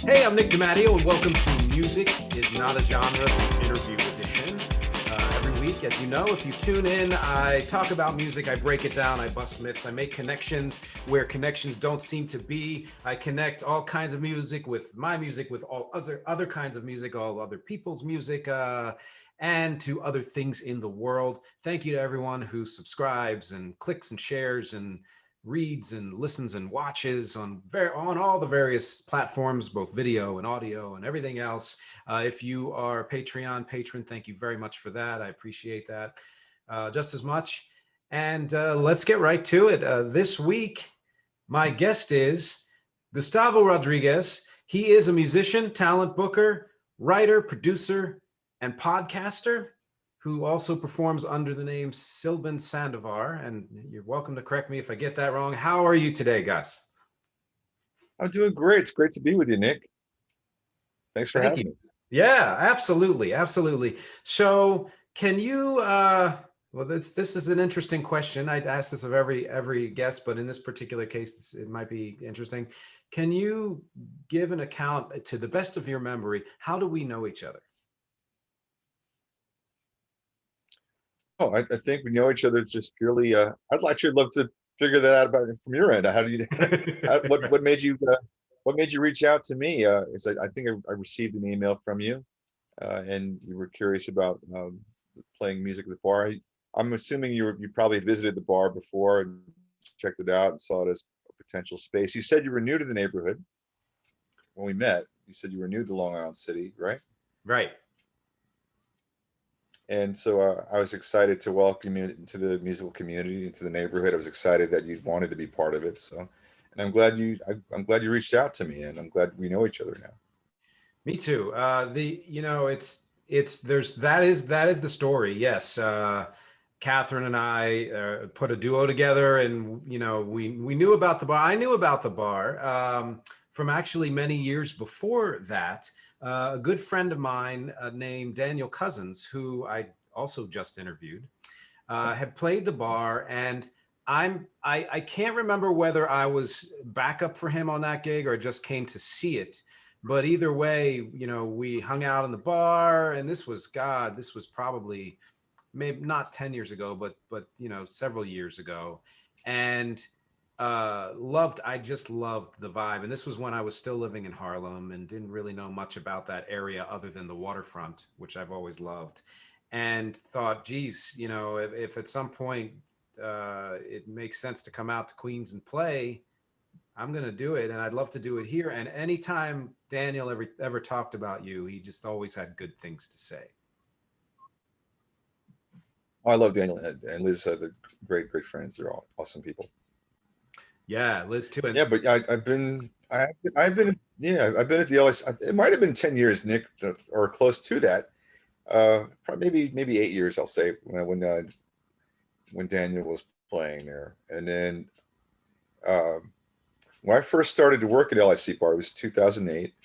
Hey, I'm Nick DiMatteo, and welcome to Music is Not a Genre, the interview edition. Every week, as you know, if you tune in, I talk about music, I break it down, I bust myths, I make connections where connections don't seem to be. I connect all kinds of music with my music, with all other kinds of music, all other people's music, and to other things in the world. Thank you to everyone who subscribes and clicks and shares and reads and listens and watches on all the various platforms, both video and audio and everything else. If you are a Patreon patron, thank you very much for that. I appreciate that just as much. And let's get right to it. This week, my guest is Gustavo Rodriguez. He is a musician, talent booker, writer, producer, and podcaster who also performs under the name SILBIN Sandovar. And you're welcome to correct me if I get that wrong. How are you today, Gus? I'm doing great. It's great to be with you, Nick. Thanks for Thank having you. me. Yeah, absolutely. Absolutely. So can you, well, this is an interesting question. I'd ask this of every guest, but in this particular case, it might be interesting. Can you give an account to the best of your memory? How do we know each other? Oh, I think we know each other just purely. I'd actually love to figure that out about it from your end. How do you? What made you? What made you reach out to me? Is I think I received an email from you, and you were curious about playing music at the bar. I'm assuming you probably visited the bar before and checked it out and saw it as a potential space. You said you were new to the neighborhood when we met. You said you were new to Long Island City, right? Right. And so I was excited to welcome you into the musical community, into the neighborhood. I was excited that you wanted to be part of it. So, and I'm glad you reached out to me, and I'm glad we know each other now. Me too. That is the story. Yes. Catherine and I put a duo together, and we knew about the bar. I knew about the bar from actually many years before that. A good friend of mine named Daniel Cousins, who I also just interviewed, had played the bar, and I can't remember whether I was backup for him on that gig or just came to see it. But either way, we hung out in the bar, and this was probably maybe not 10 years ago, but several years ago. And I just loved the vibe. And this was when I was still living in Harlem and didn't really know much about that area other than the waterfront, which I've always loved. And thought, geez, if at some point it makes sense to come out to Queens and play, I'm going to do it. And I'd love to do it here. And anytime Daniel ever talked about you, he just always had good things to say. Oh, I love Daniel and Liz. They're great friends. They're all awesome people. Yeah, Liz too. And Yeah, but I've been at the LS. It might have been 10 years, Nick, or close to that. Probably maybe 8 years, I'll say, when Daniel was playing there, and then. Um, when I first started to work at LIC Bar, it was 2008,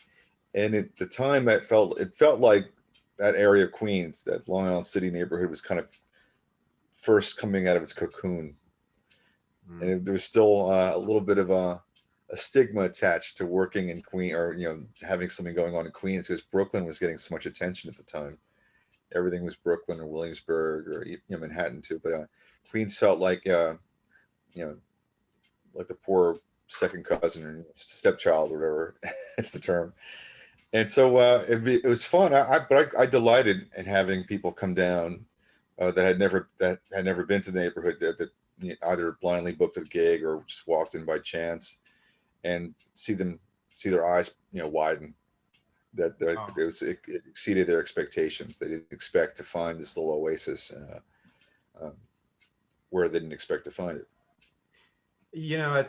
and at the time, it felt like that area of Queens, that Long Island City neighborhood, was kind of first coming out of its cocoon, and there was still a little bit of a stigma attached to working in Queens, or having something going on in Queens, because Brooklyn was getting so much attention at the time. Everything was Brooklyn or Williamsburg or Manhattan too, but Queens felt like you know like the poor second cousin or stepchild or whatever is the term. And so it was fun. I delighted in having people come down that had never been to the neighborhood, that either blindly booked a gig or just walked in by chance, and see their eyes widen. oh, It exceeded their expectations. They didn't expect to find this little oasis um, where they didn't expect to find it.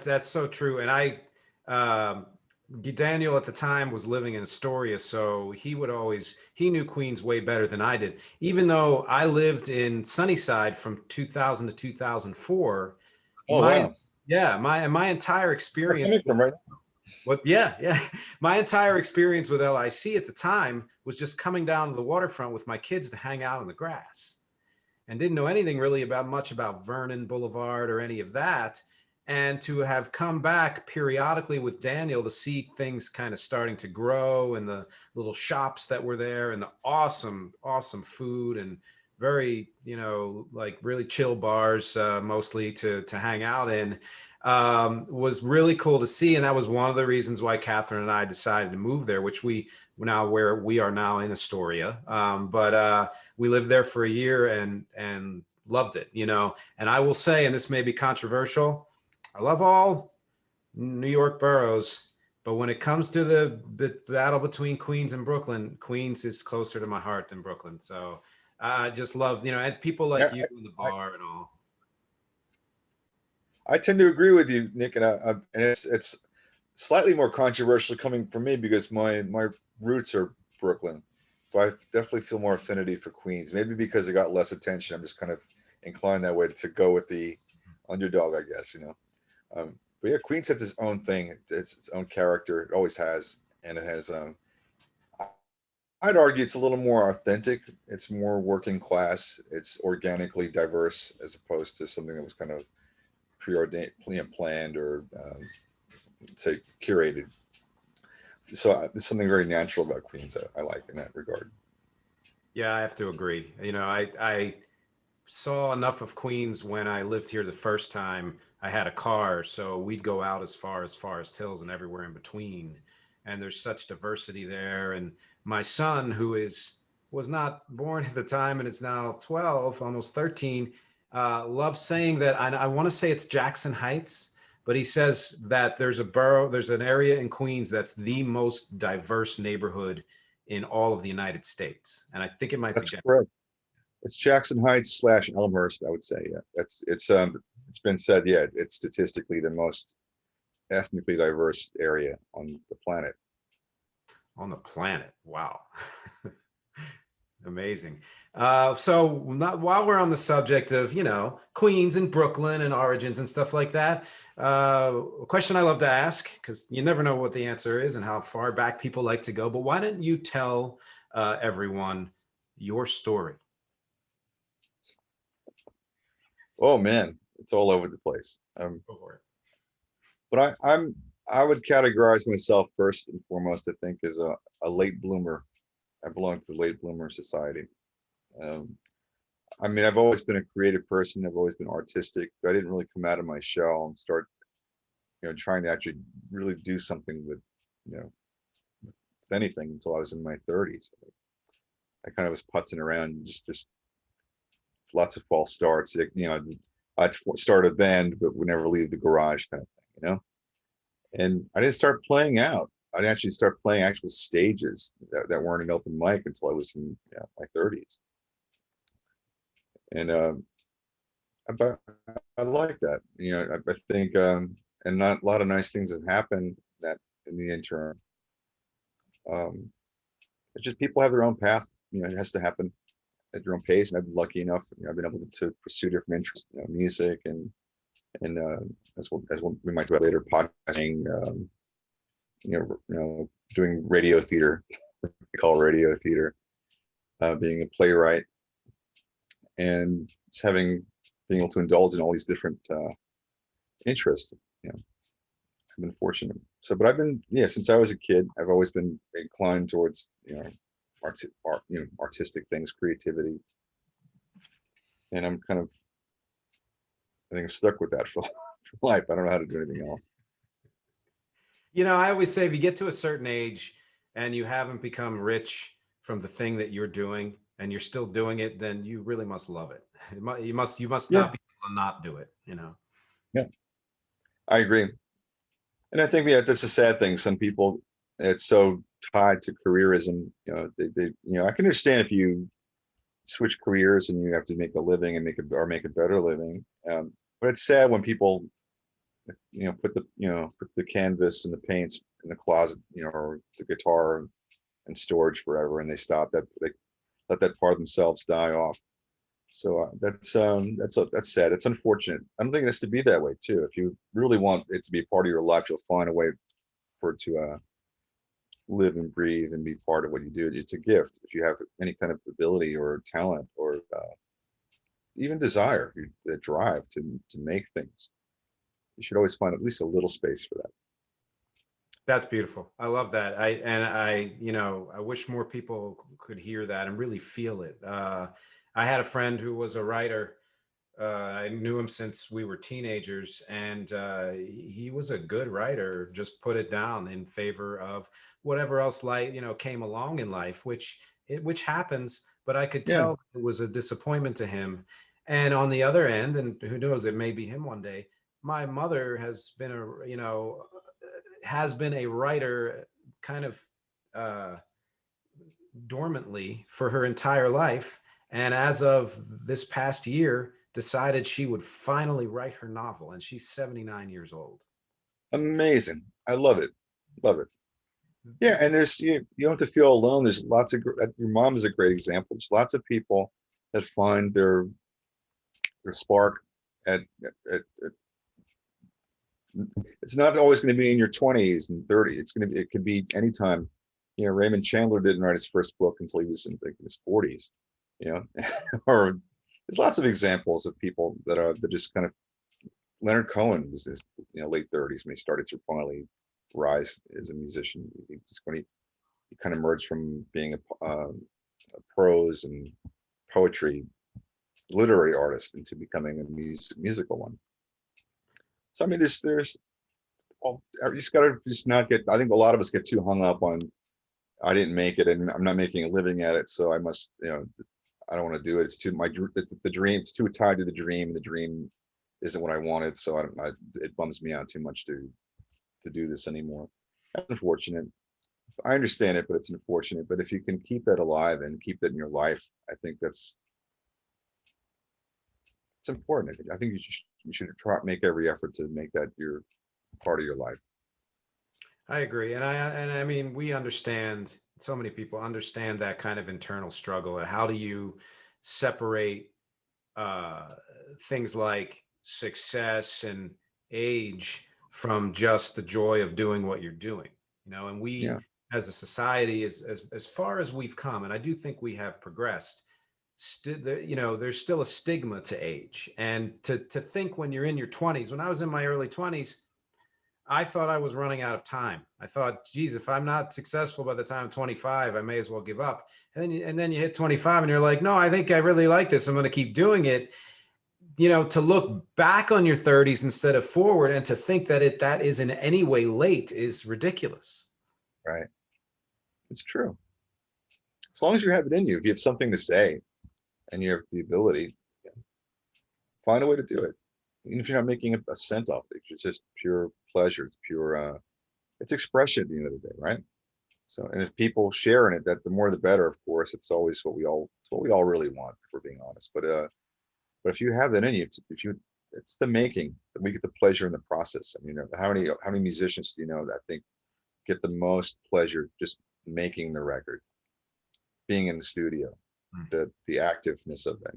that's so true. And um, Daniel at the time was living in Astoria, so he knew Queens way better than I did. Even though I lived in Sunnyside from 2000 to 2004, Oh my wow! yeah, my entire Where experience coming from, right? yeah, my entire experience with LIC at the time was just coming down to the waterfront with my kids to hang out in the grass, and didn't know anything really about Vernon Boulevard or any of that. and to have come back periodically with Daniel to see things kind of starting to grow, and the little shops that were there, and the awesome, awesome food, and very, you know, like really chill bars, mostly to hang out in, was really cool to see. And that was one of the reasons why Catherine and I decided to move there, which we now, where we are now in Astoria. But we lived there for a year and loved it, you know. And I will say, and this may be controversial, I love all New York boroughs, but when it comes to the battle between Queens and Brooklyn, Queens is closer to my heart than Brooklyn. So I just love, you know, and people like Yeah, you in the bar and all. I tend to agree with you, Nick, and it's slightly more controversial coming from me because my roots are Brooklyn, but I definitely feel more affinity for Queens. Maybe because it got less attention, I'm just kind of inclined that way to go with the underdog, I guess. You know, but yeah, Queens has its own thing. It's its own character. It always has, and it has. I'd argue it's a little more authentic. It's more working class. It's organically diverse as opposed to something that was kind of preordained, planned, or say curated. So there's something very natural about Queens I like in that regard. Yeah, I have to agree. You know, I saw enough of Queens when I lived here the first time. I had a car, so we'd go out as far as Forest Hills and everywhere in between. And there's such diversity there. And my son, who was not born at the time and is now 12, almost 13, loves saying that. I want to say it's Jackson Heights, but he says that there's an area in Queens that's the most diverse neighborhood in all of the United States. And I think it might be That's Jackson. correct. It's Jackson Heights / Elmhurst, I would say. Yeah, it's been said. Yeah, it's statistically the most ethnically diverse area on the planet. On the planet. Wow. Amazing. So while we're on the subject of, you know, Queens and Brooklyn and origins and stuff like that, a question I love to ask, because you never know what the answer is and how far back people like to go, but why didn't you tell everyone your story? Oh man, it's all over the place. Go for it. But I would categorize myself first and foremost, I think, as a late bloomer. I belong to the late bloomer society. Um, I mean, I've always been a creative person. I've always been artistic, but I didn't really come out of my shell and start, you know, trying to actually really do something with, you know, with anything until I was in my 30s. I kind of was putzing around, just lots of false starts. You know, I'd start a band, but would never leave the garage, kind of thing, you know. And I didn't start playing out. I'd actually start playing actual stages that weren't an open mic until I was in, you know, my 30s. And but I like that. You know, I think, and not a lot of nice things have happened that in the interim. Um, it's just people have their own path. You know, it has to happen at your own pace. And I've been lucky enough. You know, I've been able to pursue different interests, you know, music and as well, we might do it later, podcasting. You know, doing radio theater, we call radio theater, being a playwright, and it's being able to indulge in all these different interests. You know, I've been fortunate. So, but I've been, yeah, since I was a kid, I've always been inclined towards, you know, artistic things, creativity, and I'm kind of, I think I'm stuck with that for life. I don't know how to do anything else. You know, I always say if you get to a certain age and you haven't become rich from the thing that you're doing and you're still doing it, then you really must love it. You must Yeah, not be able to not do it, you know. yeah, I agree. And I think, yeah, that's a sad thing. Some people, it's so tied to careerism. You know, you know, I can understand if you switch careers and you have to make a living and make a better living. But it's sad when people, you know, put the canvas and the paints in the closet, you know, or the guitar in storage forever, and they stop that, they let that part of themselves die off. So that's sad. It's unfortunate. I don't think it has to be that way too. If you really want it to be a part of your life, you'll find a way for it to live and breathe and be part of what you do. It's a gift. If you have any kind of ability or talent or even desire, the drive to make things, you should always find at least a little space for that. That's beautiful. I love that. I wish more people could hear that and really feel it. I had a friend who was a writer. I knew him since we were teenagers, and he was a good writer. Just put it down in favor of whatever else life, came along in life, which happens. But I could Yeah. tell it was a disappointment to him. And on the other end, and who knows, it may be him one day. My mother has been a writer, kind of uh, dormantly for her entire life, and as of this past year decided she would finally write her novel, and she's 79 years old. Amazing. I love it. Love it. Yeah, and you don't have to feel alone. There's lots of your mom is a great example. There's lots of people that find their spark at it's not always going to be in your 20s and 30s. It could be anytime. Raymond Chandler didn't write his first book until he was in, I think, his 40s, or there's lots of examples of people that just kind of. Leonard Cohen was in his late 30s when he started to finally rise as a musician. He kind of emerged from being a prose and poetry literary artist into becoming a musical one. So I mean, there's you just gotta just not get. I think a lot of us get too hung up on I didn't make it and I'm not making a living at it, so I must I don't want to do it. It's too the dream. It's too tied to the dream. The dream isn't what I wanted, so it bums me out too much to do this anymore. That's unfortunate. I understand it, but it's unfortunate. But if you can keep that alive and keep that in your life, I think it's important. I think you should try make every effort to make that your part of your life. I agree, and I mean, we understand. So many people understand that kind of internal struggle. And how do you separate uh, things like success and age from just the joy of doing what you're doing? And we, Yeah, as a society, as far as we've come, and I do think we have progressed. There's still a stigma to age, and to think when you're in your 20s. When I was in my early 20s, I thought I was running out of time. I thought, geez, if I'm not successful by the time I'm 25, I may as well give up. And then you hit 25 and you're like, no, I think I really like this. I'm going to keep doing it. To look back on your 30s instead of forward, and to think that is in any way late, is ridiculous. right. It's true. As long as you have it in you, if you have something to say and you have the ability, find a way to do it. Even if you're not making a cent off it, it's just pure pleasure. It's pure, it's expression at the end of the day, right? So, and if people share in it, that the more the better, of course. It's always it's what we all really want, if we're being honest. But if you have that in you, it's the making that we get the pleasure in the process. I mean, how many musicians do you know that I think get the most pleasure just making the record, being in the studio, the activeness of that,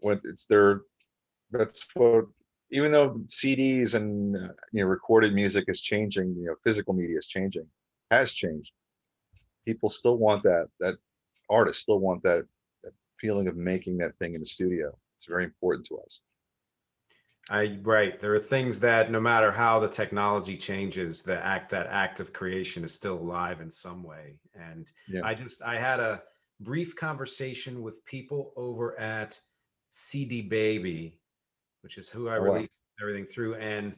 when it's their, that's what, even though CDs and recorded music is changing, physical media is changing, has changed. People still want that artists still want that feeling of making that thing in the studio. It's very important to us. Right. There are things that no matter how the technology changes, that act of creation is still alive in some way. And Yeah. I had a brief conversation with people over at CD Baby, which is who I Oh wow. released everything through. And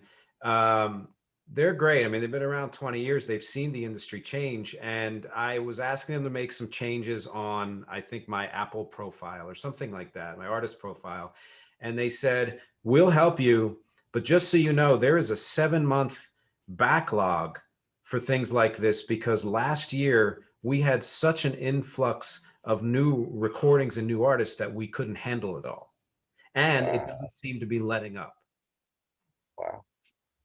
they're great. I mean, they've been around 20 years. They've seen the industry change. And I was asking them to make some changes on, I think, my Apple profile or something like that, my artist profile. And they said, we'll help you. But just so you know, there is a 7-month backlog for things like this, because last year we had such an influx of new recordings and new artists that we couldn't handle it all. And it Wow. doesn't seem to be letting up, Wow.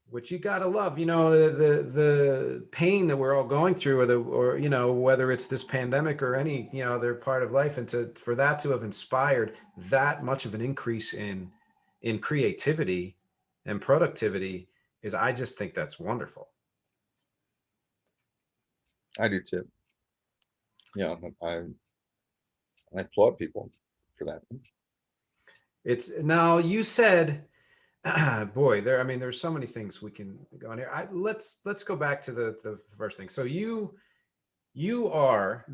which you gotta love. The pain that we're all going through, or whether it's this pandemic or any other part of life, and for that to have inspired that much of an increase in creativity and productivity, I just think that's wonderful. I do too. I applaud people for that. It's now, you said Boy, I mean, there's so many things we can go on here. Let's go back to the first thing. So you are,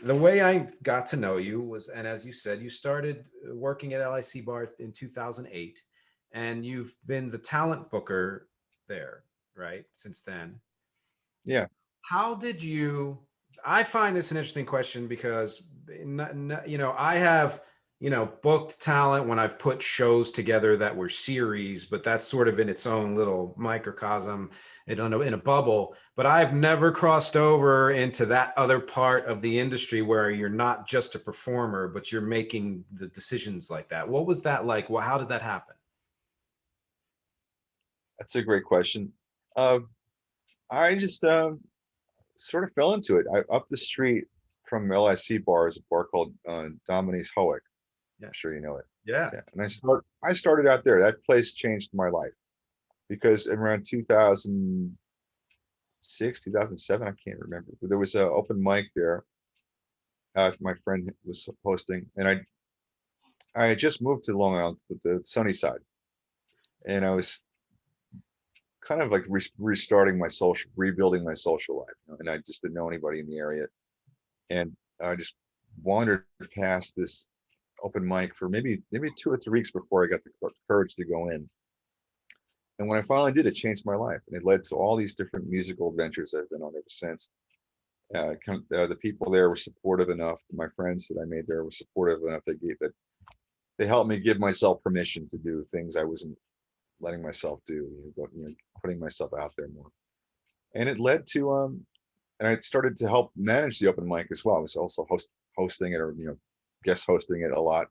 the way I got to know you was, and as you said, you started working at LIC Bar in 2008, and you've been the talent booker there, right, since then. Yeah. How did you, I find this an interesting question because I have booked talent when I've put shows together that were series, but that's sort of in its own little microcosm, I don't know, in a bubble. But I've never crossed over into that other part of the industry where you're not just a performer, but you're making the decisions like that. What was that like? Well, how did that happen? That's a great question. Uh, I just sort of fell into it. Up the street from LIC Bar is a bar called Dominique's Hoek. Yeah. I'm sure you know it. Yeah. Yeah, and I started out there. That place changed my life because around 2006, 2007, I can't remember, but there was an open mic there. My friend was hosting, and I had just moved to Long Island, the sunny side, and I was kind of like restarting my rebuilding my social life, and I just didn't know anybody in the area, and I just wandered past this open mic for maybe 2 or 3 weeks before I got the courage to go in. And when I finally did, it changed my life, and it led to all these different musical adventures I've been on ever since. The people there were supportive enough. My friends that I made there were supportive enough. They helped me give myself permission to do things I wasn't letting myself do. Putting myself out there more. And it led to and I started to help manage the open mic as well. I was also hosting it, or guest hosting it a lot.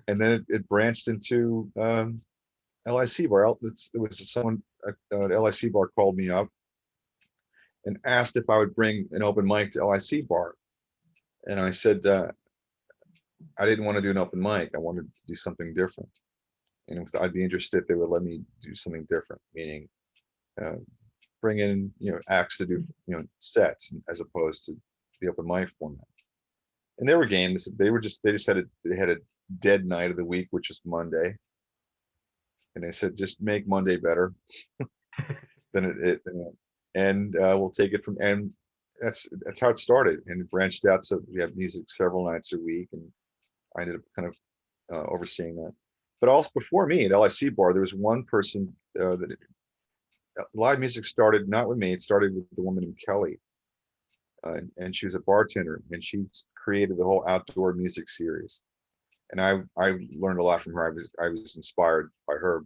And then it branched into LIC Bar. There was someone at LIC Bar called me up and asked if I would bring an open mic to LIC Bar. And I said I didn't want to do an open mic. I wanted to do something different. And if I'd be interested if they would let me do something different, meaning bring in acts to do sets as opposed to the open mic format. And they were game. They just had a dead night of the week, which is Monday. And they said, just make Monday better than and we'll take it from. And that's how it started, and it branched out. So we have music several nights a week, and I ended up kind of overseeing that. But also before me at LIC Bar, there was one person live music started not with me. It started with the woman named Kelly, and she was a bartender, and she created the whole outdoor music series. And I learned a lot from her. I was inspired by her.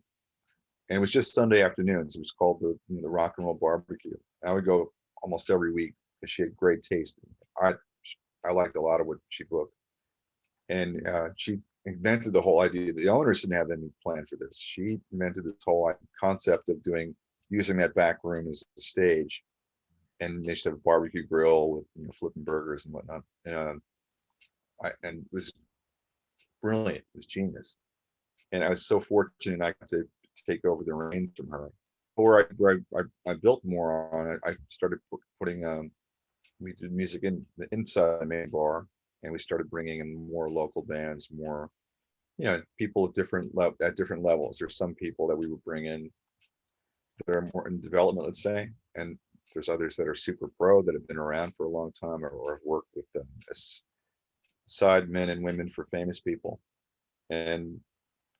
And it was just Sunday afternoons. It was called the Rock and Roll Barbecue. I would go almost every week because she had great taste. I liked a lot of what she booked, and she invented the whole idea. The owners didn't have any plan for this. She invented this whole concept of using that back room as the stage, and they used to have a barbecue grill with flipping burgers and whatnot. And it was brilliant. It was genius, and I was so fortunate I got to take over the reins from her. Where I built more on it, I started putting we did music inside the main bar, and we started bringing in more local bands, more people at different levels. There's some people that we would bring in that are more in development, let's say, and there's others that are super pro that have been around for a long time, or have worked with them as side men and women for famous people. And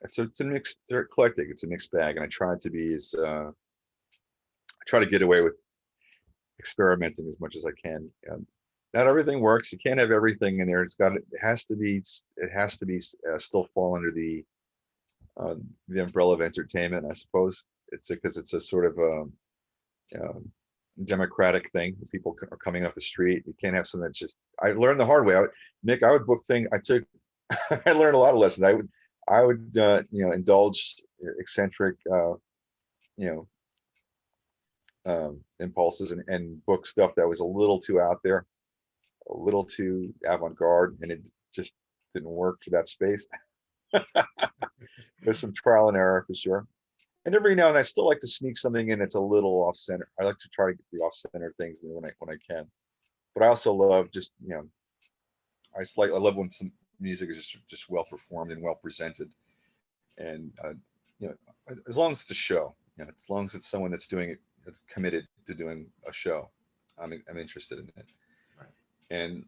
it's a mixed, they're eclectic. It's a mixed bag, and I try to get away with experimenting as much as I can. Not everything works. You can't have everything in there. It has to be still fall under the umbrella of entertainment, I suppose. It's because it's a sort of democratic thing. People are coming off the street. You can't have something that's just. I learned the hard way. Nick, I would book things. I learned a lot of lessons. I would indulge eccentric impulses and book stuff that was a little too out there, a little too avant-garde, and it just didn't work for that space. There's some trial and error for sure. And every now and then I still like to sneak something in that's a little off center. I like to try to get the off center things when I can. But I also love I love when some music is just well performed and well presented. And you know, as long as it's a show, you know, as long as it's someone that's doing it, that's committed to doing a show, I'm interested in it. Right. And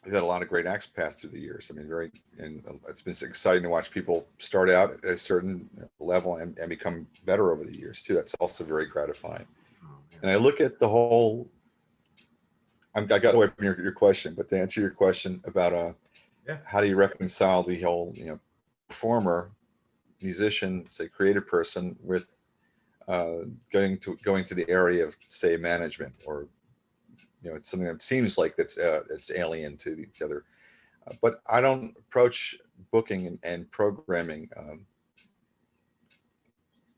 we've had a lot of great acts pass through the years. I mean, and it's been exciting to watch people start out at a certain level and become better over the years too. That's also very gratifying. Oh, yeah. And I look at the whole, I got away from your question, but to answer your question about Yeah. how do you reconcile the whole, performer, musician, say creative person with going to the area of say management, or it's something that seems like it's alien to each other. But I don't approach booking and programming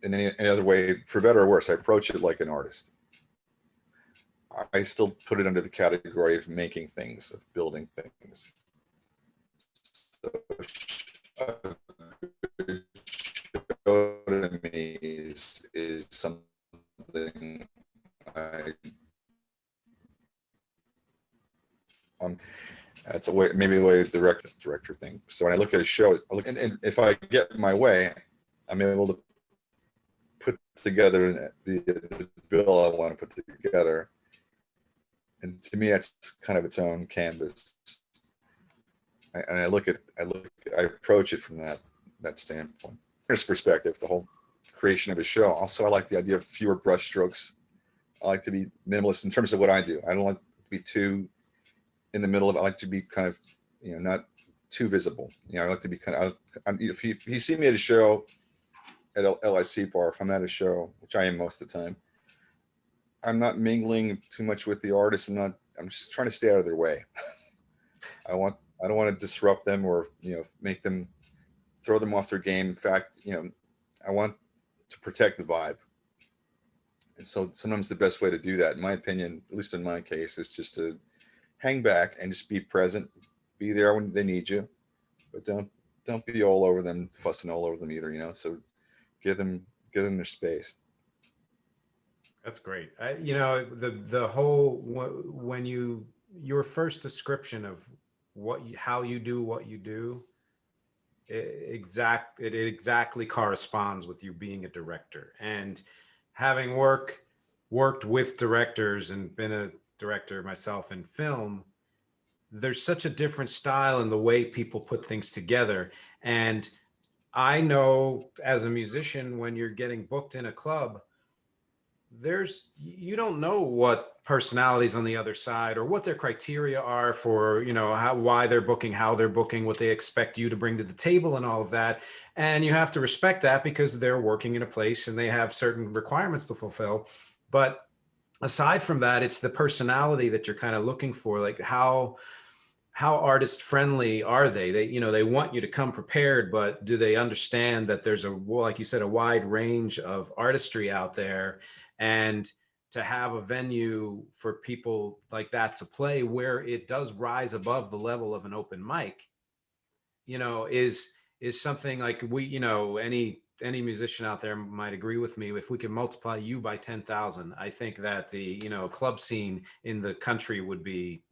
in any other way, for better or worse. I approach it like an artist. I still put it under the category of making things, of building things. So, to me is something I that's a way, maybe a way of director thing. So when I look at a show, I look, and if I get my way, I'm able to put together the bill I want to put together. And to me, that's kind of its own canvas. And I approach it from that standpoint. There's perspective, the whole creation of a show. Also, I like the idea of fewer brush strokes. I like to be minimalist in terms of what I do. I don't like to be too in the middle of it. I like to be kind of, not too visible. I like to be kind of, if you see me at a show at LIC bar, if I'm at a show, which I am most of the time, I'm not mingling too much with the artists. I'm just trying to stay out of their way. I don't want to disrupt them or, make them, throw them off their game. In fact, I want to protect the vibe. And so sometimes the best way to do that, in my opinion, at least in my case, is just to hang back and just be present, be there when they need you, but don't be all over them, fussing all over them either. So give them their space. That's great. The whole, when your first description of how you do what you do, it exactly corresponds with you being a director, and having worked with directors and been a director myself in film. There's such a different style in the way people put things together. And I know as a musician, when you're getting booked in a club, you don't know what personalities on the other side, or what their criteria are for, why they're booking, how they're booking, what they expect you to bring to the table and all of that. And you have to respect that because they're working in a place and they have certain requirements to fulfill. But aside from that, it's the personality that you're kind of looking for, like how artist friendly are they? They want you to come prepared, but do they understand that there's like you said, a wide range of artistry out there? And to have a venue for people like that to play, where it does rise above the level of an open mic, is something like any musician out there might agree with me. If we can multiply you by 10,000, I think that the club scene in the country would be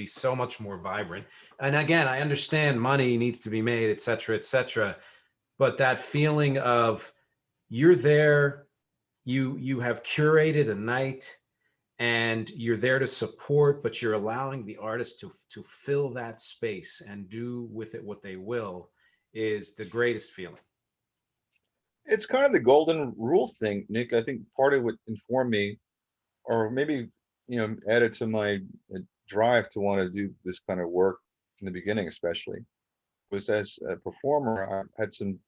so much more vibrant. And again, I understand money needs to be made, et cetera, but that feeling of you're there, you have curated a night, and you're there to support, but you're allowing the artist to fill that space and do with it what they will, is the greatest feeling. It's kind of the golden rule thing, Nick. I think part of what informed me, or maybe, added to my drive to want to do this kind of work in the beginning, especially, was as a performer, I had some,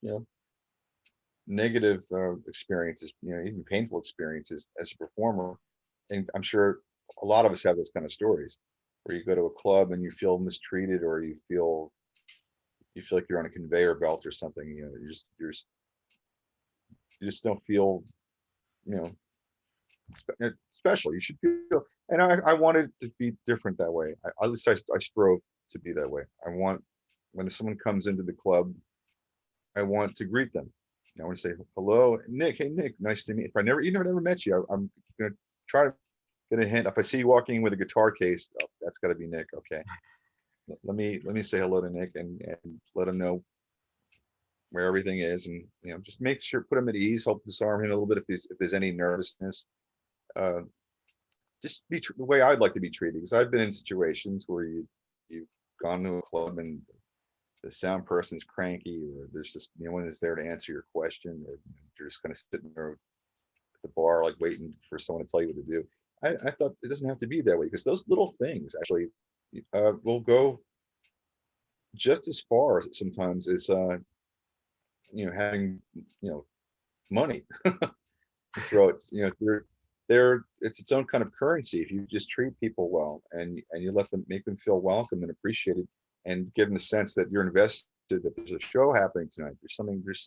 negative experiences, even painful experiences as a performer. And I'm sure a lot of us have those kind of stories where you go to a club and you feel mistreated, or you feel like you're on a conveyor belt or something. You just don't feel, special. You should feel, and I wanted to be different that way. At least I strove to be that way. I want, when someone comes into the club, I want to greet them. I want to say, hello, Nick. Hey, Nick, nice to meet you. If I never met you, I'm going to try to get a hint. If I see you walking with a guitar case, oh, that's got to be Nick. Okay. Let me say hello to Nick and let him know where everything is, and just make sure, put him at ease, help disarm him a little bit if there's any nervousness. Uh, just be the way I'd like to be treated, because I've been in situations where you've gone to a club and the sound person's cranky, or there's just no one is there to answer your question, or you're just kind of sitting there at the bar like waiting for someone to tell you what to do. I thought it doesn't have to be that way, because those little things actually will go just as far sometimes as having money. Throw it, it's its own kind of currency if you just treat people well, and you let them, make them feel welcome and appreciated, and give them a sense that you're invested, that there's a show happening tonight, there's something that's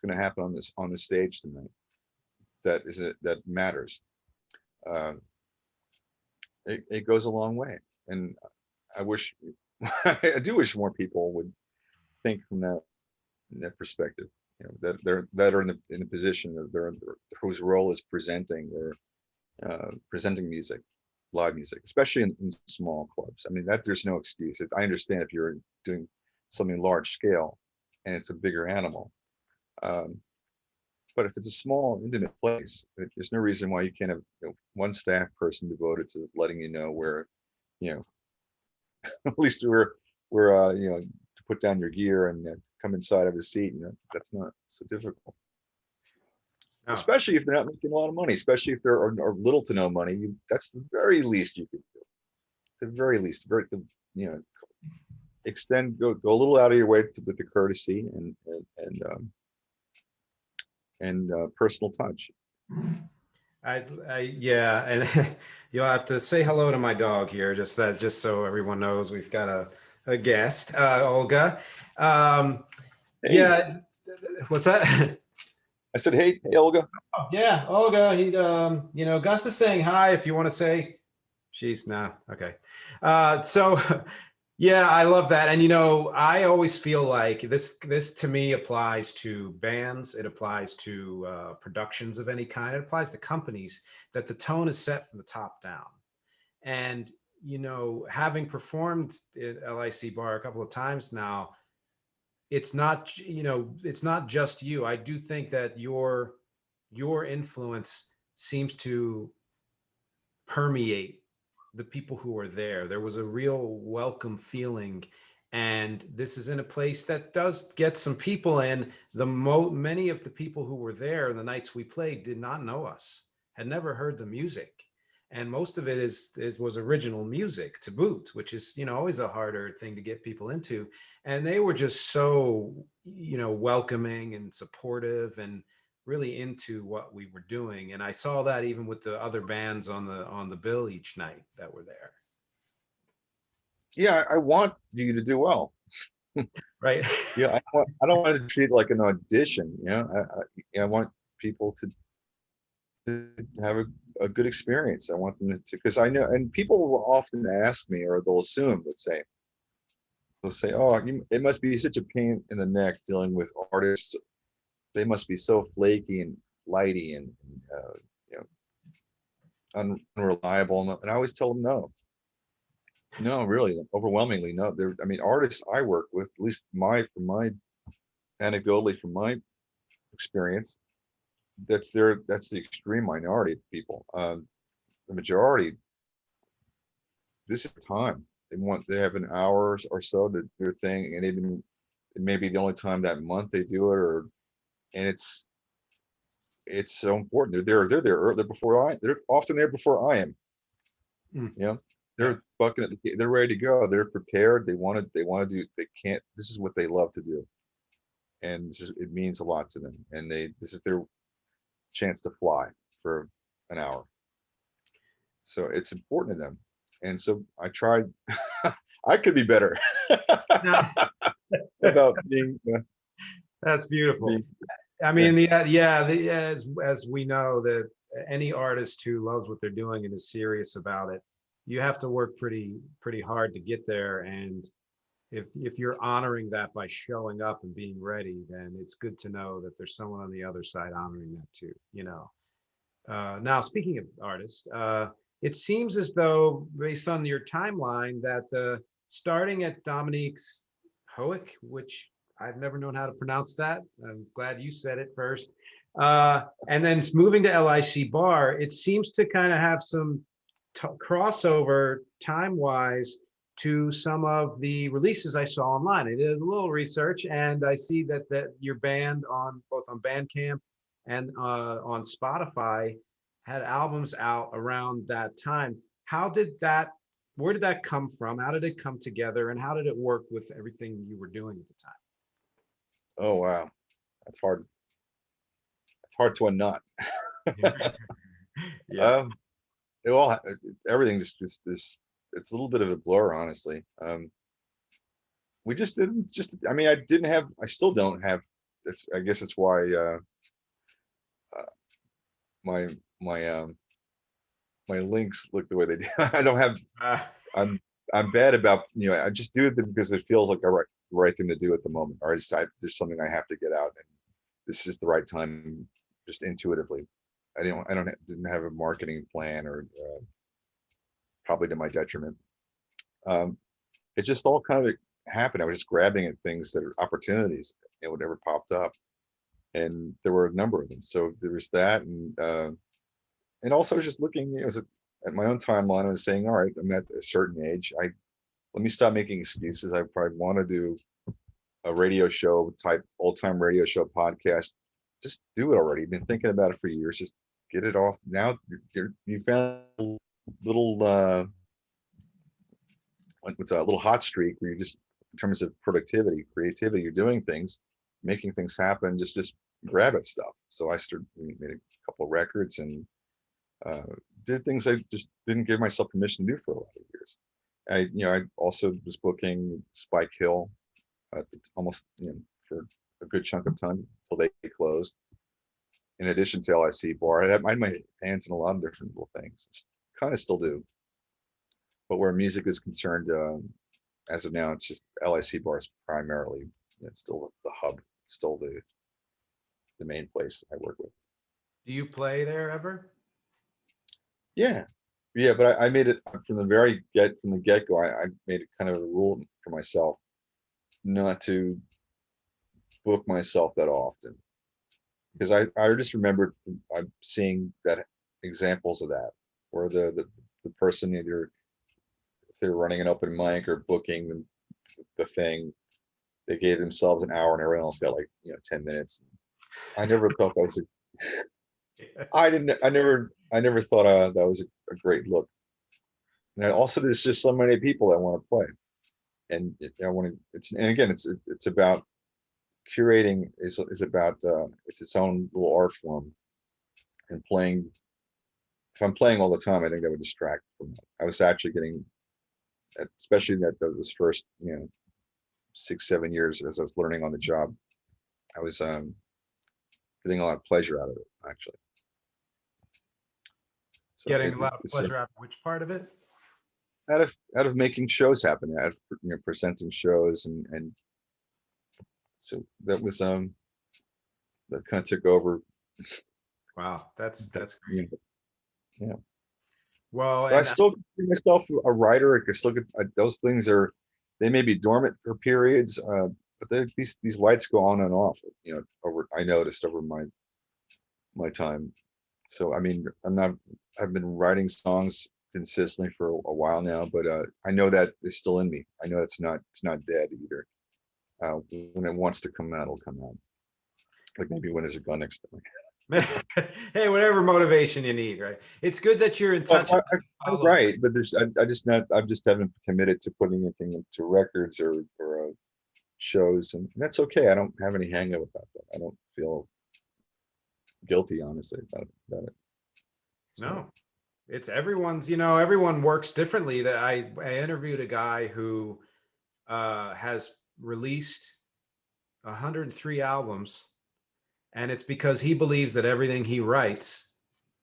going to happen on the stage tonight that matters. It goes a long way, and I wish I do wish more people would think from that perspective, that are in the position that they're whose role is presenting, or presenting music, live music, especially in small clubs. I mean, that there's no excuse. I understand if you're doing something large scale and it's a bigger animal, but if it's a small intimate place, there's no reason why you can't have one staff person devoted to letting you know where, at least we're to put down your gear and come inside of a seat. That's not so difficult. No. Especially if they're not making a lot of money, especially if there are little to no money. That's the very least you could do. The very least, extend, go a little out of your way with the courtesy and personal touch. Yeah, and you'll have to say hello to my dog here, just so everyone knows we've got a guest, Olga. Hey. Yeah, what's that? I said, hey, Olga. Oh, yeah, Olga. He, Gus is saying hi. If you want to say, she's nah. Okay. So, yeah, I love that. And I always feel like this to me applies to bands. It applies to productions of any kind. It applies to companies, that the tone is set from the top down. And having performed at LIC Bar a couple of times now, it's not just you. I do think that your influence seems to permeate the people who are there. There was a real welcome feeling, and this is in a place that does get some people in. Many of the people who were there the nights we played did not know us, had never heard the music, and most of it was original music to boot, which is always a harder thing to get people into. And they were just so welcoming and supportive and really into what we were doing. And I saw that even with the other bands on the bill each night that were there. Yeah, I want you to do well. Right. Yeah, I don't want to treat it like an audition. I want people to have a good experience. I want them to, because I know, and people will often ask me, or they'll assume, they'll say, oh, it must be such a pain in the neck dealing with artists. They must be so flaky and flighty and unreliable. And I always tell them, no, really, overwhelmingly no. Artists I work with, at least anecdotally from my experience, that's the extreme minority of people. The majority, this is time. They have an hour or so to do their thing, and it may be the only time that month they do it, and it's so important. They're there. They're often there before I am. They're bucking at they're ready to go. They're prepared. They want to do. They can't. This is what they love to do, and it means a lot to them. And this is their chance to fly for an hour. So it's important to them. And so I tried. I could be better about being. That's beautiful. As we know, that any artist who loves what they're doing and is serious about it, you have to work pretty hard to get there. And if you're honoring that by showing up and being ready, then it's good to know that there's someone on the other side honoring that too. Now, speaking of artists, it seems as though, based on your timeline, that starting at Dominique's Hoek, which I've never known how to pronounce that. I'm glad you said it first. And then moving to LIC Bar, it seems to kind of have some crossover time-wise to some of the releases I saw online. I did a little research, and I see that your band on both on Bandcamp and on Spotify had albums out around that time. How did that? Where did that come from? How did it come together, and how did it work with everything you were doing at the time? Oh wow, that's hard. It's hard to unknot. Yeah. Um, it all everything's just this. It's a little bit of a blur, honestly. We just didn't just. I mean, I didn't have. I still don't have. It's. I guess it's why uh, my my my links look the way they do. I don't have. Uh, I'm I'm bad about, I just do it because it feels like the right thing to do at the moment, or there's something I have to get out, and this is the right time, just intuitively. Didn't have a marketing plan, or probably to my detriment. Um, it just all kind of happened. I was just grabbing at things that are opportunities, whatever popped up, and there were a number of them. So there was that, and also just looking, at my own timeline. I was saying, all right, I'm at a certain age. Let me stop making excuses. I probably want to do a radio show type, old time radio show podcast. Just do it already. Been thinking about it for years. Just get it off. Now you found a little what's a little hot streak where you just, in terms of productivity, creativity, you're doing things, making things happen. Just grab at stuff. So I made a couple of records, and did things I just didn't give myself permission to do for a lot of years. I also was booking Spike Hill, almost, for a good chunk of time until they closed. In addition to LIC Bar, I had my hands in a lot of different little things. Kind of still do, but where music is concerned, as of now, it's just LIC Bar is primarily, it's still the hub, it's still the main place I work with. do you play there ever? Yeah, yeah, but I made it from the get go. I made it kind of a rule for myself not to book myself that often, because I just remembered I'm seeing that examples of that, where the person, either if they're running an open mic or booking the thing, they gave themselves an hour and everyone else got, like, 10 minutes. I never thought that was I never thought that was a great look. And also, there's just so many people that want to play, and I want to. And again, it's about curating. Is about it's its own little art form, and playing. If I'm playing all the time, I think that would distract from that. I was actually getting, especially those first 6-7 years as I was learning on the job, I was getting a lot of pleasure out of it, actually. So Getting a lot of pleasure out of which part of it? out of making shows happen, out of presenting shows, and so that was that kind of took over. Wow, that's great. Yeah, Well, but I and still consider myself a writer. I can still get those things they may be dormant for periods, but these lights go on and off. I noticed over my time. So I mean, I've been writing songs consistently for a while now, but I know that is still in me. I know it's not dead either. When it wants to come out, it'll come out. Like maybe when there's a gun next to me. hey, whatever motivation you need, right? It's good that you're in touch. I'm right, but I just haven't committed to putting anything into records or shows, and that's okay. I don't have any hang up about that. I don't feel guilty, honestly, about it. So, No, it's everyone works differently. That I interviewed a guy who has released 103 albums, and it's because he believes that everything he writes,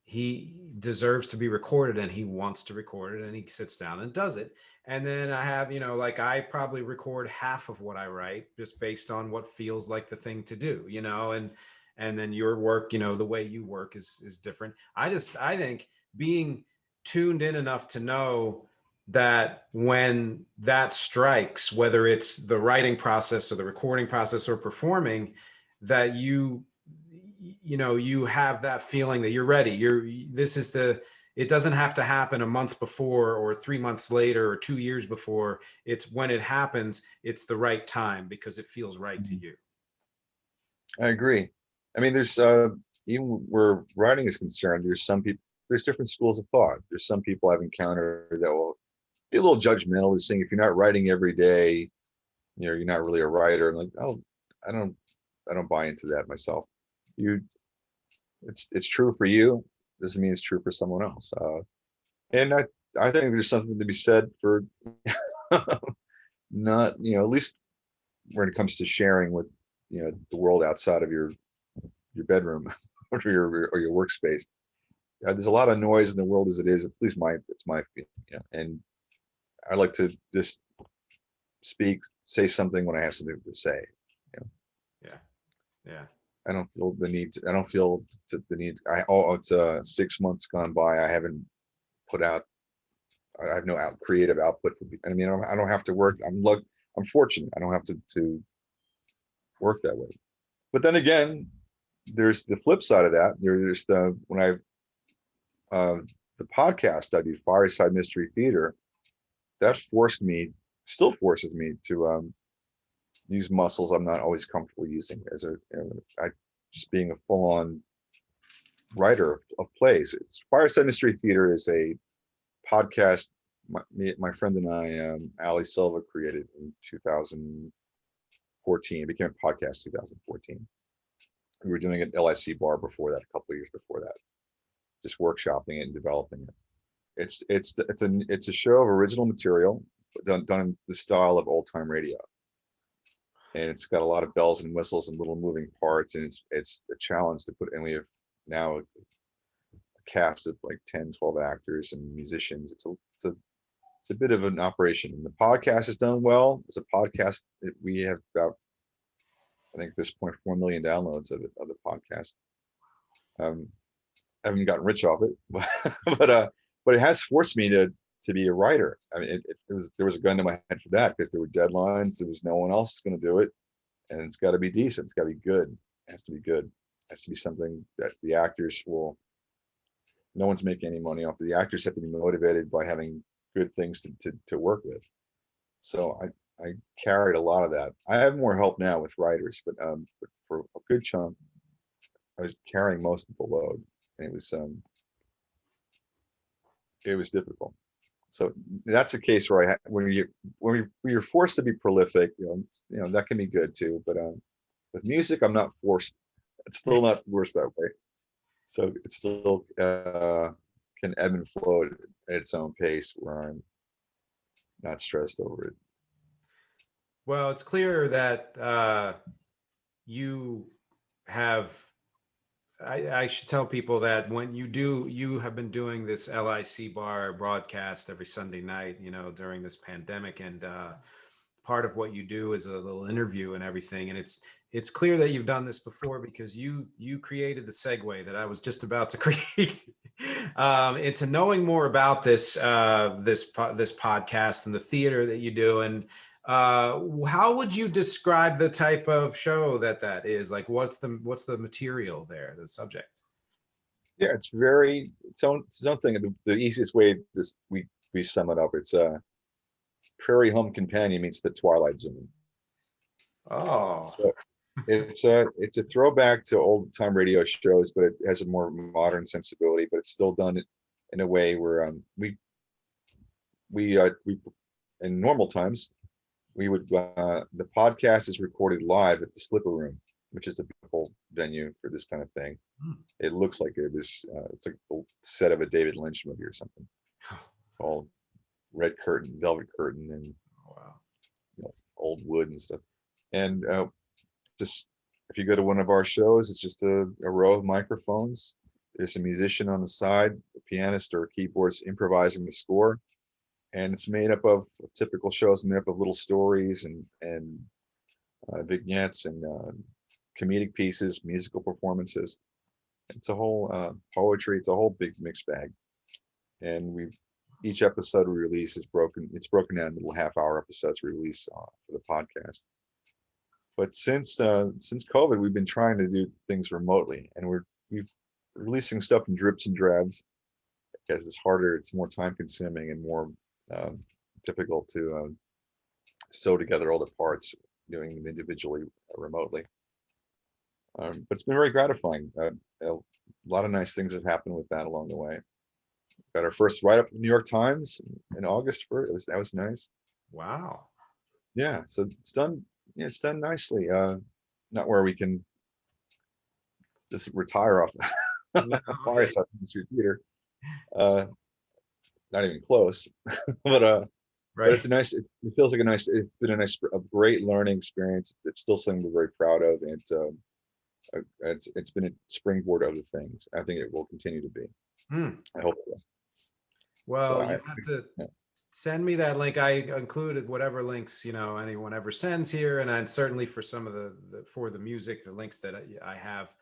he deserves to be recorded, and he wants to record it, and he sits down and does it. And then I have, like I probably record half of what I write just based on what feels like the thing to do, and then your work, the way you work is different. I think being tuned in enough to know that when that strikes, whether it's the writing process or the recording process or performing, that you have that feeling that you're ready. It doesn't have to happen a month before or 3 months later or 2 years before. It's when it happens, it's the right time because it feels right to you. I agree. I mean, there's even where writing is concerned, there's different schools of thought. There's some people I've encountered that will be a little judgmental, just saying if you're not writing every day, you're not really a writer. I'm like, oh, I don't I don't buy into that myself. You it's true for you, doesn't mean it's true for someone else. And I think there's something to be said for not, at least when it comes to sharing with, the world outside of your bedroom or your workspace. There's a lot of noise in the world as it is. At least it's my feeling. And I like to just say something when I have something to say. Yeah. Yeah. I don't feel the need. I don't feel the need. It's 6 months gone by. I haven't put out. I have no creative output. I mean, I don't have to work. I'm fortunate. I don't have to work that way. But then again, there's the flip side of that. There's the podcast I do, Fireside Mystery Theater. That still forces me to use muscles I'm not always comfortable using just being a full-on writer of plays. Fireside Mystery Theater is a podcast my friend and I, Ali Silva, created in 2014. It became a podcast 2014. We were doing it at LIC Bar before that, a couple of years before that, just workshopping it and developing it. It's a show of original material done in the style of old time radio, and it's got a lot of bells and whistles and little moving parts, and it's a challenge to put. And we have now a cast of like 10, 12 actors and musicians. It's a bit of an operation. And the podcast is done well. It's a podcast that we have about, I think at this point, 4 million downloads of the podcast. I haven't gotten rich off it, but it has forced me to be a writer. I mean, there was a gun to my head for that, because there were deadlines. There was no one else going to do it, and it's got to be decent. It's got to be good. It has to be good. It has to be something that the actors will. No one's making any money off. The actors have to be motivated by having good things to work with. So I carried a lot of that. I have more help now with writers, but for a good chunk, I was carrying most of the load, and it was difficult. So that's a case where when you're forced to be prolific, that can be good too. But with music, I'm not forced. It's still not forced that way. So it still can ebb and flow at its own pace, where I'm not stressed over it. Well, it's clear that you have. I should tell people that when you have been doing this LIC Bar broadcast every Sunday night, during this pandemic, and part of what you do is a little interview and everything. And it's clear that you've done this before, because you created the segue that I was just about to create into knowing more about this podcast and the theater that you do. And how would you describe the type of show that is? Like, what's the material there, the subject? Yeah, it's something. The easiest way we sum it up, it's Prairie Home Companion meets the Twilight Zone. Oh, so it's a throwback to old time radio shows, but it has a more modern sensibility. But it's still done in a way where we in normal times, we would the podcast is recorded live at the Slipper Room, which is a beautiful venue for this kind of thing. It looks like it's like a set of a David Lynch movie or something. It's all red curtain, velvet curtain, and wow, old wood and stuff. And just if you go to one of our shows, it's just a row of microphones. There's a musician on the side, a pianist or a keyboardist improvising the score. And it's made up of typical shows, made up of little stories and vignettes and comedic pieces, musical performances. It's a whole poetry. It's a whole big mixed bag. And each episode we release is broken. It's broken down into little half-hour episodes we release for the podcast. But since COVID, we've been trying to do things remotely, and we've releasing stuff in drips and drabs because it's harder, it's more time consuming and more difficult to sew together all the parts doing them individually remotely. But it's been very gratifying. A lot of nice things have happened with that along the way. Got our first write-up in the New York Times in August. That was nice. Wow. Yeah, so it's done. Yeah, it's done nicely. Not where we can just retire off No, Fireside Mystery Theater. Not even close. but right. it's a nice. It feels like a nice. It's been a great learning experience. It's still something we're very proud of, and it's been a springboard to other things. I think it will continue to be. I hope so. Well, So you have to send me that link. I included whatever links, anyone ever sends here. And I'd certainly for some of for the music, the links that I have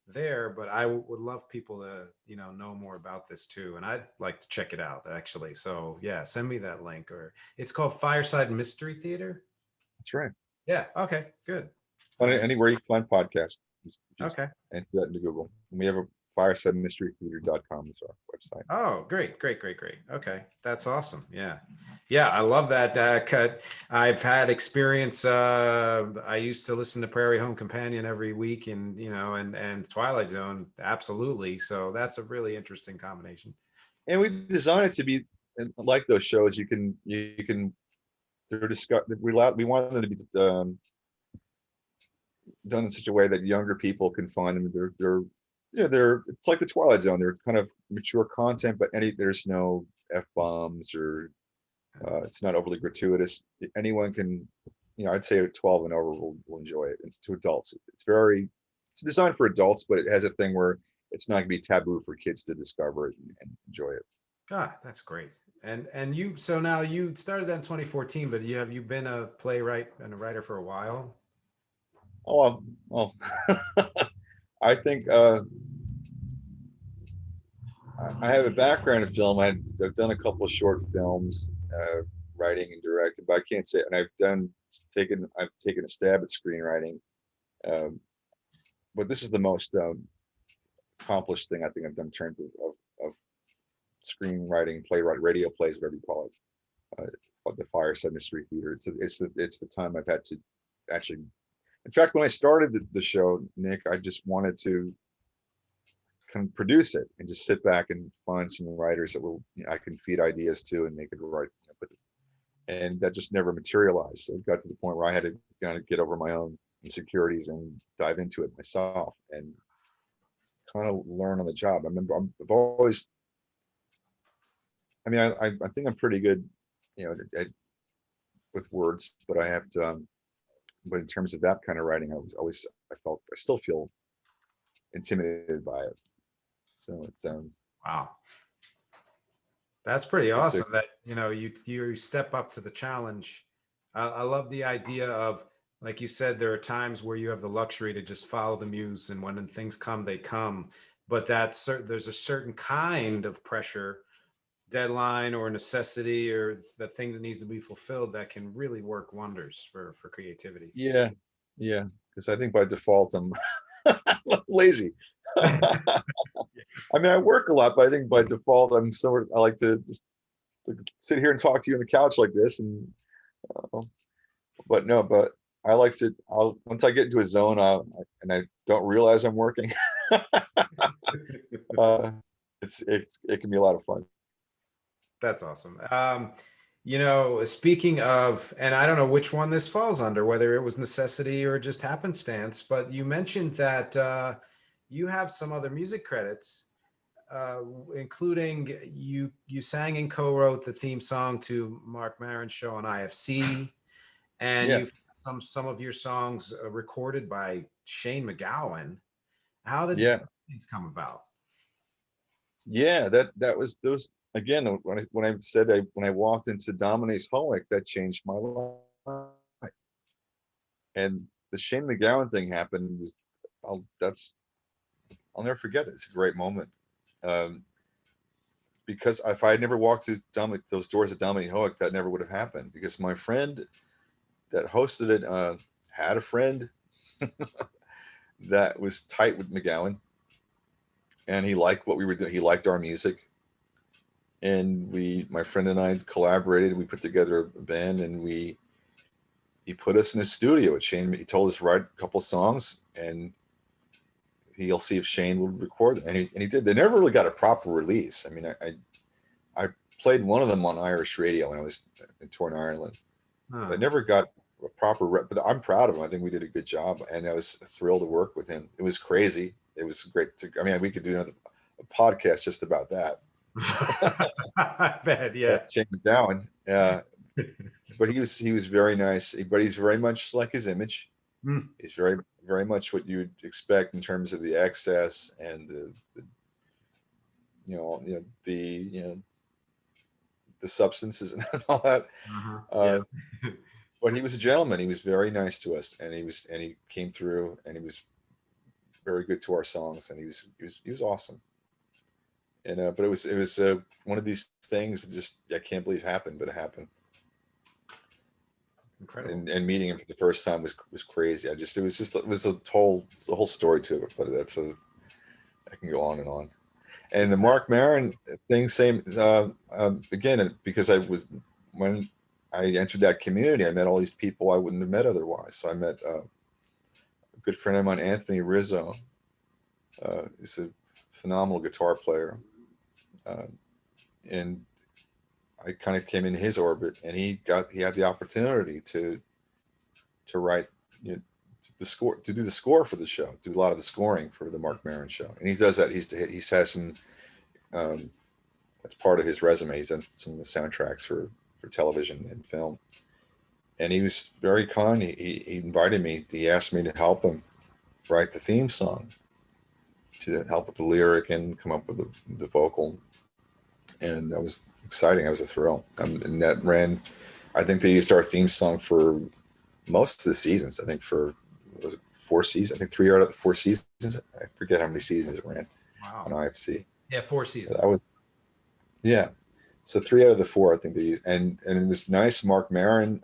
there, but I would love people to, know more about this too. And I'd like to check it out actually. So yeah, send me that link. Or it's called Fireside Mystery Theater. That's right. Yeah. Okay, good. Anywhere you can find podcasts, just Okay. enter that into Google. And we have a firesidemysterytheater.com is our website. Oh, great. Okay. That's awesome. Yeah. Yeah. I love that cut. I've had experience. I used to listen to Prairie Home Companion every week and Twilight Zone. Absolutely. So that's a really interesting combination. And we designed it to be like those shows. We want them to be done in such a way that younger people can find them. It's like the Twilight Zone. They're kind of mature content, but there's no F-bombs or it's not overly gratuitous. Anyone can, I'd say 12 and over will enjoy it. And to adults, it's designed for adults, but it has a thing where it's not gonna be taboo for kids to discover it and enjoy it. Ah, that's great. And so now you started that in 2014, but have you been a playwright and a writer for a while? Oh, well, I think I have a background in film. I've done a couple of short films, writing and directing, but I can't say. And I've taken a stab at screenwriting, but this is the most accomplished thing I think I've done in terms of screenwriting, playwright, radio plays, whatever you call it. The Fireside Mystery Theater. It's the time I've had to actually. In fact, when I started the show, Nick, I just wanted to kind of produce it and just sit back and find some writers that I can feed ideas to and they could write. And that just never materialized. So it got to the point where I had to kind of get over my own insecurities and dive into it myself and kind of learn on the job. I remember I've always. I mean, I think I'm pretty good, with words, but I have to. But in terms of that kind of writing, I still feel intimidated by it. So it's Wow. That's pretty awesome that, you step up to the challenge. I love the idea of, like you said, there are times where you have the luxury to just follow the muse, and when things come, they come. But there's a certain kind of pressure, deadline or necessity or the thing that needs to be fulfilled that can really work wonders for creativity. yeah, because I think by default I'm lazy. I mean, I work a lot, but I think by default I like to just sit here and talk to you on the couch like this, and but I like to. Once I get into a zone, and I don't realize I'm working. It can be a lot of fun. That's awesome. Speaking of, and I don't know which one this falls under, whether it was necessity or just happenstance, but you mentioned that you have some other music credits, including you sang and co-wrote the theme song to Mark Maron's show on IFC, and Yeah, you've some of your songs recorded by Shane McGowan. How did yeah, things come about? yeah. That was those again. When I said when I walked into Dominique's home, that changed my life. And the Shane McGowan thing happened. I'll never forget it. It's a great moment. because if I had never walked through those doors at Dominique Hoek, that never would have happened. Because my friend that hosted it had a friend that was tight with McGowan, and he liked what we were doing. He liked our music, and my friend and I collaborated. We put together a band, and he put us in his studio at Shane. He told us to write a couple songs, and he'll see if Shane would record them. And he did. They never really got a proper release. I mean, I played one of them on Irish radio when I was in tour in Ireland. I never got a proper rep, but I'm proud of him. I think we did a good job, and I was thrilled to work with him. It was crazy. It was great. I mean, we could do a podcast just about that. I bet, yeah. Shane McGowan. But he was very nice. But he's very much like his image. He's very, very much what you'd expect in terms of the excess and the substances and all that. Yeah. But he was a gentleman. He was very nice to us, and he came through, and he was very good to our songs, and he was awesome. And but it was one of these things that just I can't believe happened, but it happened. Incredible. And meeting him for the first time was crazy. It was a whole story to it, but I can go on and on. And the Mark Maron thing, same again, because when I entered that community, I met all these people I wouldn't have met otherwise. So I met a good friend of mine, Anthony Rizzo. He's a phenomenal guitar player, and I kind of came in his orbit, and he had the opportunity to write the score, to do the score for the show, do a lot of the scoring for the Mark Maron show, and he does that. He has some. That's part of his resume. He's done some soundtracks for television and film, and he was very kind. He invited me. He asked me to help him write the theme song, to help with the lyric and come up with the vocal, and that was exciting. That was a thrill. And that ran, I think they used our theme song for most of the seasons. I think for 4 seasons. I think 3 out of the 4 seasons. I forget how many seasons it ran on IFC. Yeah, 4 seasons. Yeah. So 3 out of the 4, I think they used, and it was nice. Mark Maron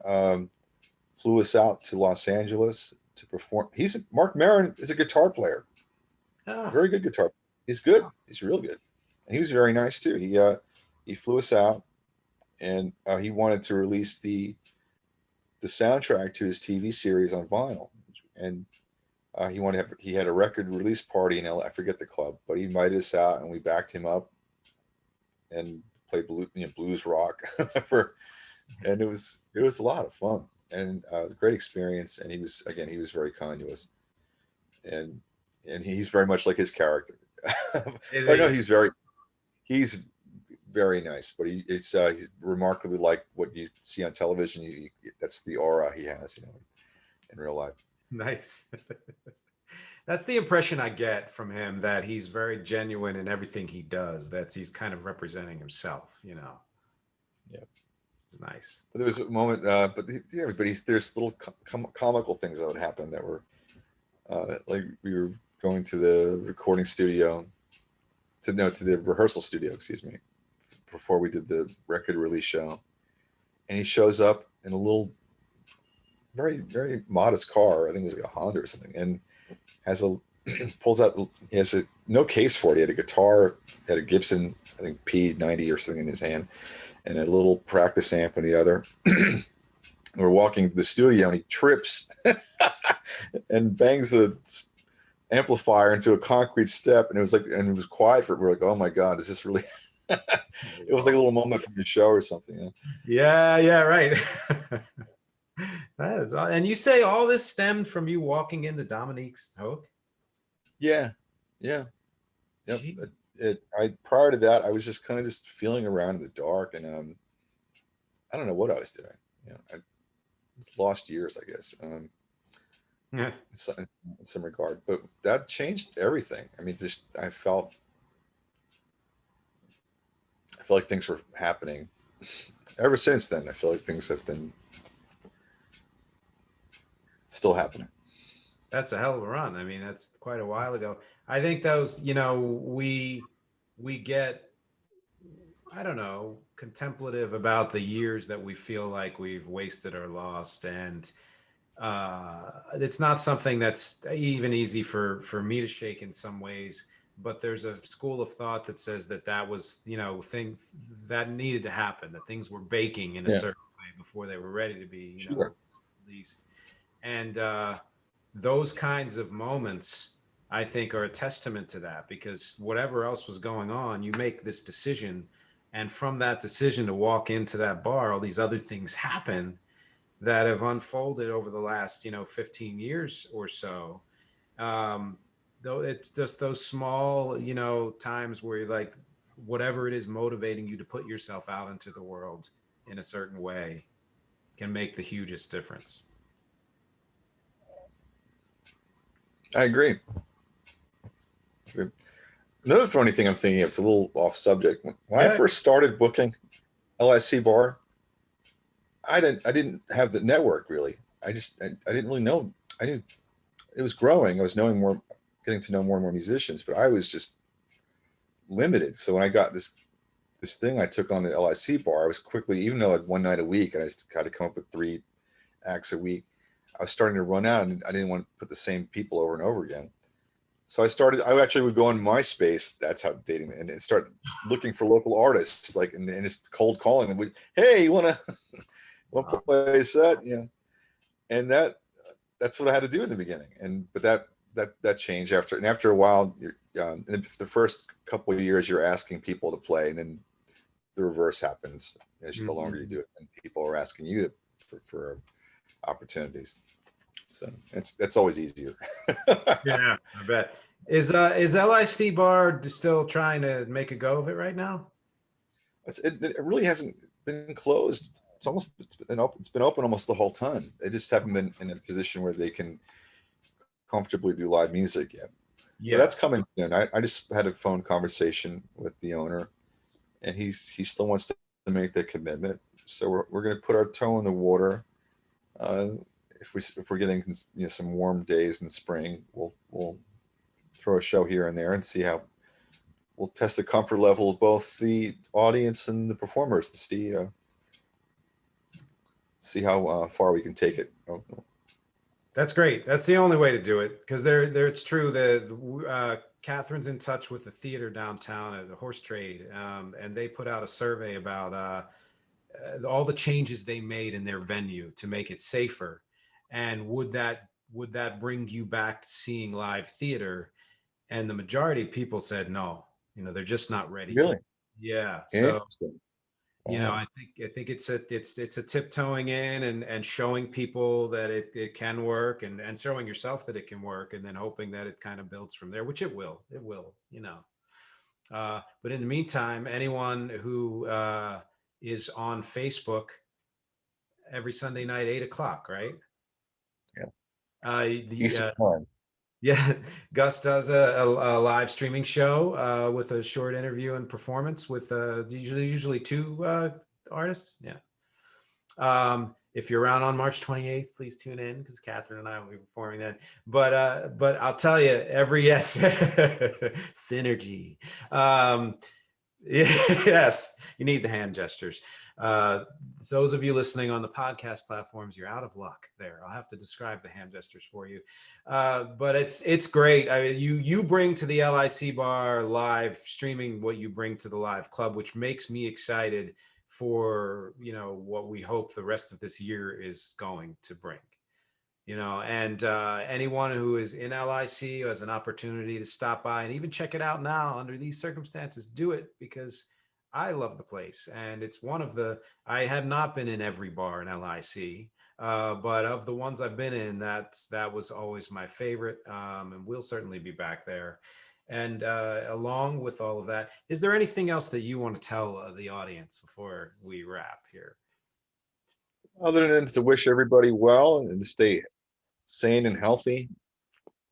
flew us out to Los Angeles to perform. Mark Maron is a guitar player. Very good guitar. He's good. He's real good. And he was very nice too. He flew us out, and he wanted to release the soundtrack to his TV series on vinyl, and he had a record release party in LA. I forget the club, but he invited us out, and we backed him up and played blues rock and it was a lot of fun, and it was a great experience. And he was very kind to us, and he's very much like his character. I know he's very nice, but he's remarkably like what you see on television. That's the aura he has, in real life. Nice. That's the impression I get from him, that he's very genuine in everything he does. That he's kind of representing himself, Yeah. It's nice. But there was a moment, there's little comical things that would happen that were like we were going to the recording studio, to the rehearsal studio, excuse me, before we did the record release show, and he shows up in a little, very, very modest car. I think it was like a Honda or something, and pulls out. He has no case for it. He had a guitar, had a Gibson, I think P90 or something in his hand, and a little practice amp in the other. We're walking to the studio, and he trips and bangs the amplifier into a concrete step, and it was quiet for. We're like, oh my God, is this really? It was like a little moment from your show or something. Yeah, right. That is, and you say all this stemmed from you walking into Dominique's Hoek? Yeah. Yep. Prior to that, I was just kind of feeling around in the dark, and I don't know what I was doing. I lost years, I guess. Yeah. In some regard, but that changed everything. I mean, I felt like things were happening. Ever since then, I feel like things have been still happening. That's a hell of a run. I mean, that's quite a while ago. I think those, we get I don't know, contemplative about the years that we feel like we've wasted or lost. And it's not something that's even easy for me to shake in some ways. But there's a school of thought that says that that was, thing that needed to happen, that things were baking in a Yeah, certain way before they were ready to be, sure. released. And those kinds of moments, I think, are a testament to that, because whatever else was going on, you make this decision. And from that decision to walk into that bar, all these other things happen that have unfolded over the last 15 years or so. um though it's just those small times where you're like, whatever it is motivating you to put yourself out into the world in a certain way can make the hugest difference. I agree. Another funny thing I'm thinking of, it's a little off subject. When I Yeah. first started booking LIC bar, I didn't have the network really. I didn't really know. I knew it was growing. I was knowing more, getting to know more and more musicians, but I was just limited. So when I got this thing I took on the LIC bar, I was quickly, even though I had one night a week and I just got to come up with 3 acts a week, I was starting to run out and I didn't want to put the same people over and over again. So I actually would go on MySpace. That's how dating, and start looking for local artists, like, and just cold calling them. Hey, you want to Wow. play a set? And that's what I had to do in the beginning. But that changed after a while. In the first couple of years, you're asking people to play, and then the reverse happens. The longer you do Mhm. it, and people are asking you for opportunities. So that's always easier. Yeah, I bet. Is LIC bar still trying to make a go of it right now? It really hasn't been closed. It's been open almost the whole time. They just haven't been in a position where they can comfortably do live music yet. But Yeah. that's coming soon. I just had a phone conversation with the owner, and he still wants to make that commitment. So we're going to put our toe in the water. Uh, if we're getting some warm days in spring, we'll throw a show here and there and see how we'll test the comfort level of both the audience and the performers to see how far we can take it. That's great. That's the only way to do it, because there it's true that Catherine's in touch with the theater downtown at the Horse Trade, and they put out a survey about all the changes they made in their venue to make it safer, and would that bring you back to seeing live theater? And the majority of people said no. They're just not ready yet. Really Yeah. So interesting. I Wow. think it's a tiptoeing in and showing people that it can work, and showing yourself that it can work, and then hoping that it kind of builds from there, which it will. But in the meantime, anyone who is on Facebook every Sunday night, 8 o'clock, right? Yeah. The Eastern time. Yeah, Gus does a live streaming show with a short interview and performance with usually two artists. Yeah. If you're around on March 28th, please tune in, because Catherine and I will be performing then. But I'll tell you, every yes synergy. Um, yes, you need the hand gestures. Uh, those of you listening on the podcast platforms, you're out of luck there. I'll have to describe the hand gestures for you. But it's great. I mean, you bring to the LIC bar live streaming what you bring to the live club, which makes me excited for what we hope the rest of this year is going to bring. And anyone who is in LIC who has an opportunity to stop by and even check it out now under these circumstances, do it, because I love the place. And it's one of I have not been in every bar in LIC, but of the ones I've been in, that was always my favorite. And we'll certainly be back there. And along with all of that, is there anything else that you want to tell the audience before we wrap here? Other than to wish everybody well and to stay sane and healthy,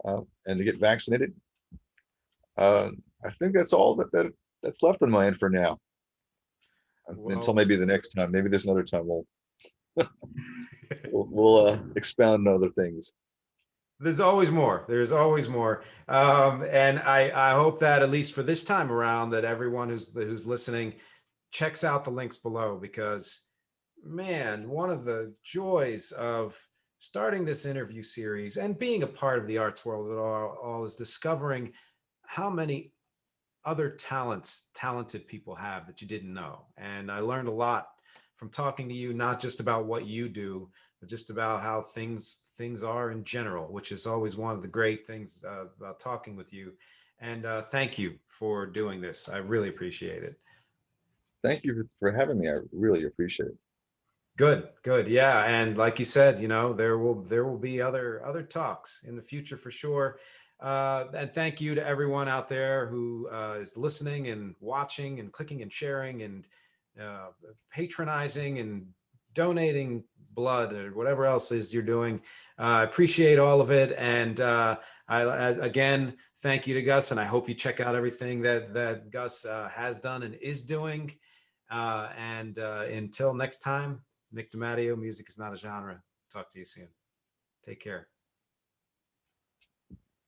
and to get vaccinated. Uh, I think that's all that's left on my end for now. Until Well, maybe the next time. Maybe there's another time we'll expound on other things. there's always more. There's always more. And I hope that, at least for this time around, that everyone who's listening checks out the links below, because man, one of the joys of starting this interview series and being a part of the arts world at all is discovering how many other talented people have that you didn't know. And I learned a lot from talking to you, not just about what you do, but just about how things are in general, which is always one of the great things about talking with you. And thank you for doing this. I really appreciate it. Thank you for having me. I really appreciate it. Good, good. Yeah. And like you said, you know, there will be other talks in the future for sure. And thank you to everyone out there who is listening and watching and clicking and sharing and patronizing and donating blood or whatever else is you're doing. I appreciate all of it. And again, thank you to Gus. And I hope you check out everything that Gus has done and is doing. And until next time, Nick DiMatteo, music is not a genre. Talk to you soon. Take care.